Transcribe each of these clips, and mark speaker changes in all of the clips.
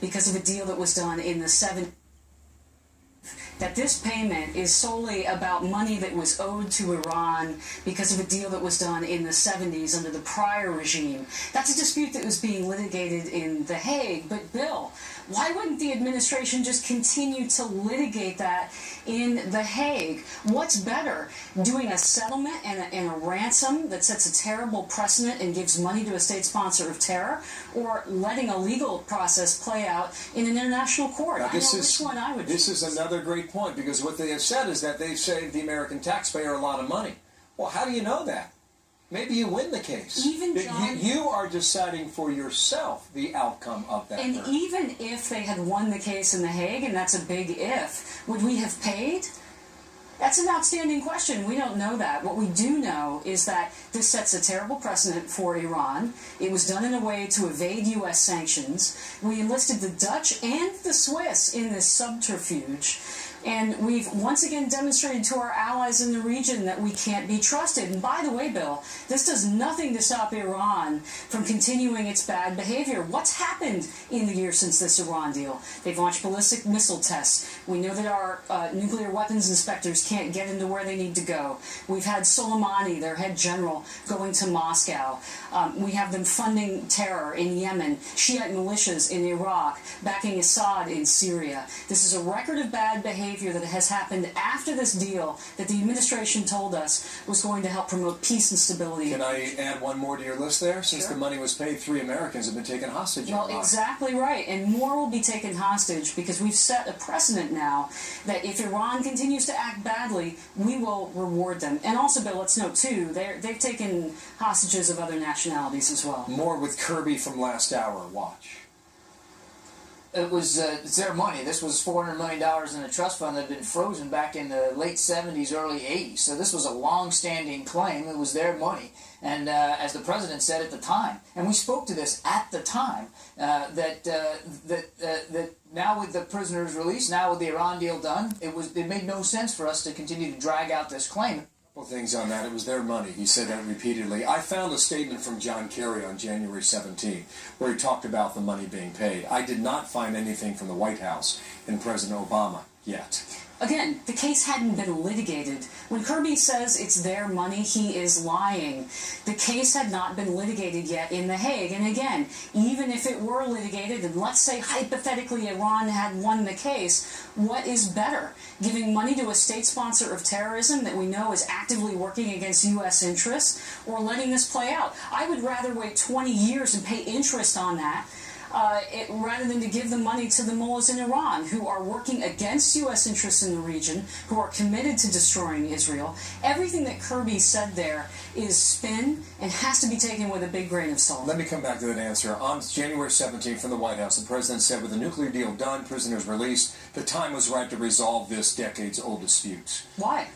Speaker 1: because of a deal that was done in the 70s. That this payment is solely about money that was owed to Iran because of a deal that was done in the 70s under the prior regime. That's a dispute that was being litigated in The Hague. But Bill, why wouldn't the administration just continue to litigate that in The Hague? What's better, doing a settlement and a ransom that sets a terrible precedent and gives money to a state sponsor of terror, or letting a legal process play out in an international court?
Speaker 2: Now,
Speaker 1: I know which one I would choose.
Speaker 2: This is another great point, because what they have said is that they've saved the American taxpayer a lot of money. Well, how do you know that? Maybe you win the case.
Speaker 1: Even John,
Speaker 2: you are deciding for yourself the outcome of that.
Speaker 1: And even if they had won the case in The Hague, and that's a big if, would we have paid? That's an outstanding question. We don't know that. What we do know is that this sets a terrible precedent for Iran. It was done in a way to evade U.S. sanctions. We enlisted the Dutch and the Swiss in this subterfuge. And we've once again demonstrated to our allies in the region that we can't be trusted. And by the way, Bill, this does nothing to stop Iran from continuing its bad behavior. What's happened in the year since this Iran deal? They've launched ballistic missile tests. We know that our nuclear weapons inspectors can't get into where they need to go. We've had Soleimani, their head general, going to Moscow. We have them funding terror in Yemen, Shiite militias in Iraq, backing Assad in Syria. This is a record of bad behavior that has happened after this deal that the administration told us was going to help promote peace and stability.
Speaker 2: Can I add one more to your list there? Since
Speaker 1: Sure.
Speaker 2: the money was paid, 3 Americans have been taken hostage.
Speaker 1: Well, exactly right. And more will be taken hostage, because we've set a precedent now that if Iran continues to act badly, we will reward them. And also, Bill, let's note, too, they've taken hostages of other nationalities as well.
Speaker 2: More with Kirby from last hour. Watch.
Speaker 3: It was it's their money. This was $400 million in a trust fund that had been frozen back in the late 70s, early 80s. So this was a long-standing claim. It was their money. And as the president said at the time, and we spoke to this at the time, that now with the prisoners released, now with the Iran deal done, it made no sense for us to continue to drag out this claim.
Speaker 2: Things on that. It was their money. He said that repeatedly. I found a statement from J.Kerry on January 17 where he talked about the money being paid. I did not find anything from the White House and President Obama yet.
Speaker 1: Again, the case hadn't been litigated. When Kirby says it's their money, he is lying. The case had not been litigated yet in The Hague. And again, even if it were litigated, and let's say hypothetically Iran had won the case, what is better? Giving money to a state sponsor of terrorism that we know is actively working against U.S. interests, or letting this play out? I would rather wait 20 years and pay interest on that rather than to give the money to the mullahs in Iran, who are working against U.S. interests in the region, who are committed to destroying Israel. Everything that Kirby said there is spin and has to be taken with a big grain of salt.
Speaker 2: Let me come back to that answer. On January 17th from the White House, the president said with the nuclear deal done, prisoners released, the time was right to resolve this decades-old dispute.
Speaker 1: Why?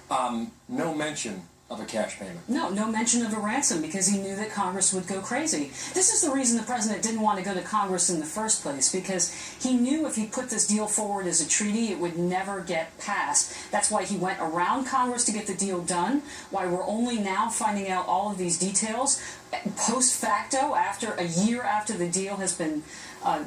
Speaker 2: No mention of a cash payment.
Speaker 1: No mention of a ransom, because he knew that Congress would go crazy. This is the reason the president didn't want to go to Congress in the first place, because he knew if he put this deal forward as a treaty, it would never get passed. That's why he went around Congress to get the deal done, why we're only now finding out all of these details post facto, after a year after the deal has been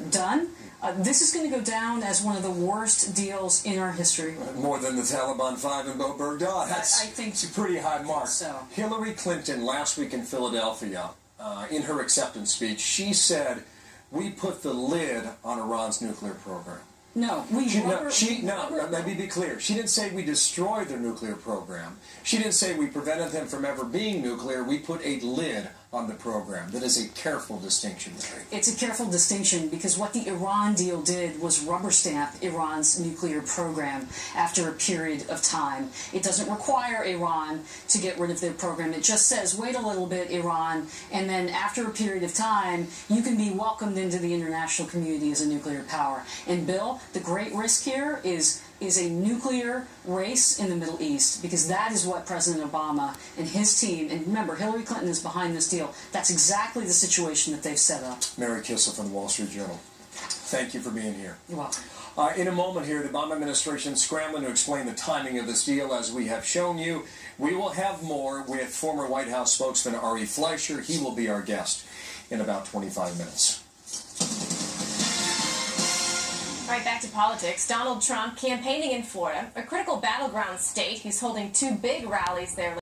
Speaker 1: done. This is going to go down as one of the worst deals in our history.
Speaker 2: More than the Taliban 5 and Bo Bergdad.
Speaker 1: I think
Speaker 2: it's a pretty high mark.
Speaker 1: So.
Speaker 2: Hillary Clinton, last week in Philadelphia, in her acceptance speech, she said, "We put the lid on Iran's nuclear program."
Speaker 1: No,
Speaker 2: let me be clear. She didn't say we destroyed their nuclear program. She didn't say we prevented them from ever being nuclear. We put a lid on the program. That is a careful distinction, Mary.
Speaker 1: It's a careful distinction, because what the Iran deal did was rubber stamp Iran's nuclear program after a period of time. It doesn't require Iran to get rid of their program. It just says, wait a little bit, Iran, and then after a period of time, you can be welcomed into the international community as a nuclear power. And Bill, the great risk here is a nuclear race in the Middle East, because that is what President Obama and his team, and remember, Hillary Clinton is behind this deal, that's exactly the situation that they've set up.
Speaker 2: Mary Kissel from the Wall Street Journal. Thank you for being here.
Speaker 1: You're welcome.
Speaker 2: In a moment here, the Obama administration scrambling to explain the timing of this deal, as we have shown you. We will have more with former White House spokesman Ari Fleischer. He will be our guest in about 25 minutes.
Speaker 4: Right, back to politics. Donald Trump campaigning in Florida, a critical battleground state. He's holding two big rallies there.